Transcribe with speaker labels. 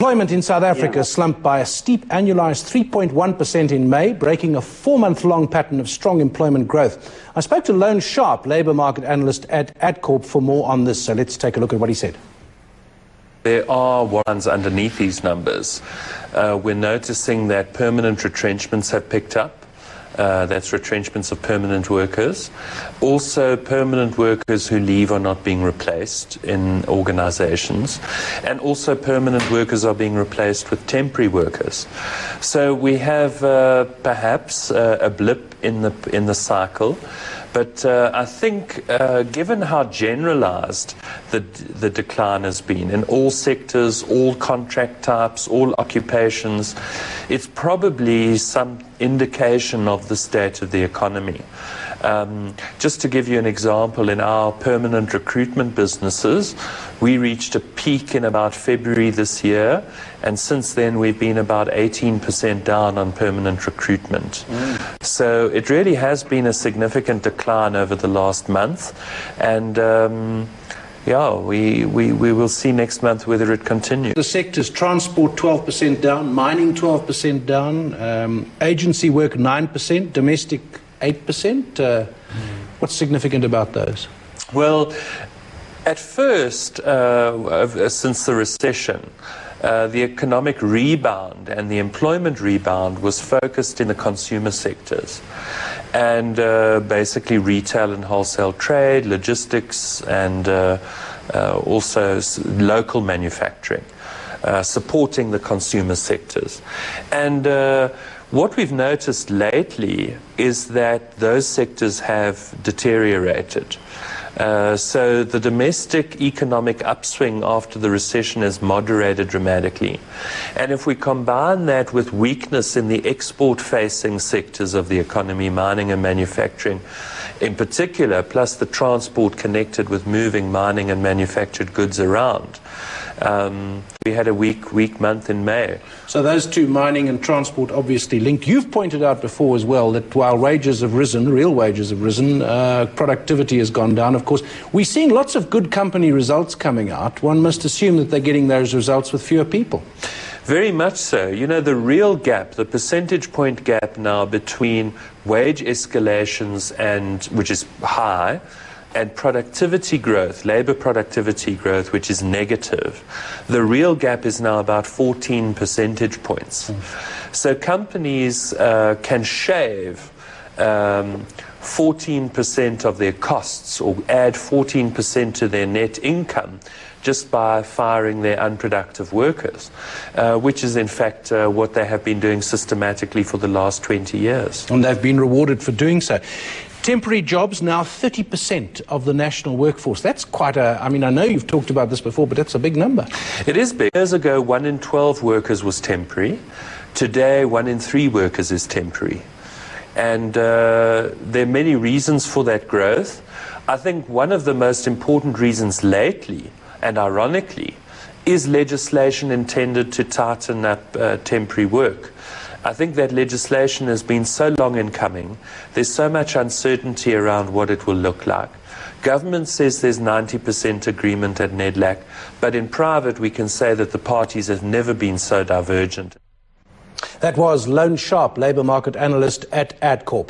Speaker 1: Employment in South Africa slumped by a steep annualised 3.1% in May, breaking a 4-month-long pattern of strong employment growth. I spoke to Loane Sharp, labour market analyst at Adcorp, for more on this. So let's take a look at what he said.
Speaker 2: There are ones underneath these numbers. We're noticing that permanent retrenchments have picked up. That's retrenchments of permanent workers. Also, permanent workers who leave are not being replaced in organizations. And also, permanent workers are being replaced with temporary workers. So we have perhaps a blip in the cycle. But I think, given how generalized the decline has been in all sectors, all contract types, all occupations, it's probably some indication of the state of the economy. Just to give you an example, in our permanent recruitment businesses, we reached a peak in about February this year, and since then we've been about 18% down on permanent recruitment. So it really has been a significant decline over the last month, and we will see next month whether it continues.
Speaker 1: The sectors: transport 12% down, mining 12% down, agency work 9%, domestic 8%. What's significant about those?
Speaker 2: Well, at first, since the recession, the economic rebound and the employment rebound was focused in the consumer sectors, and basically retail and wholesale trade, logistics, and also local manufacturing, supporting the consumer sectors. And what we've noticed lately is that those sectors have deteriorated. So the domestic economic upswing after the recession has moderated dramatically. And if we combine that with weakness in the export-facing sectors of the economy, mining and manufacturing in particular, plus the transport connected with moving mining and manufactured goods around, we had a weak month in May.
Speaker 1: So those two, mining and transport, obviously linked. You've pointed out before as well that while wages have risen, real wages have risen, productivity has gone down. Of course, we're seeing lots of good company results coming out. One must assume that they're getting those results with fewer people.
Speaker 2: Very much so. You know, the real gap, the percentage point gap now between wage escalations, and which is high, and productivity growth, labor productivity growth, which is negative, the real gap is now about 14 percentage points. So companies can shave 14% of their costs, or add 14% to their net income, just by firing their unproductive workers, which is in fact what they have been doing systematically for the last 20 years.
Speaker 1: And they've been rewarded for doing so. Temporary jobs now 30% of the national workforce. That's quite a, I mean, I know you've talked about this before, but that's a big number.
Speaker 2: It is big. Years ago, 1 in 12 workers was temporary. Today, 1 in 3 workers is temporary. And there are many reasons for that growth. I think one of the most important reasons lately, and ironically, is legislation intended to tighten up temporary work. I think that legislation has been so long in coming. There's so much uncertainty around what it will look like. Government says there's 90% agreement at NEDLAC, but in private we can say that the parties have never been so divergent.
Speaker 1: That was Loane Sharp, labour market analyst at Adcorp.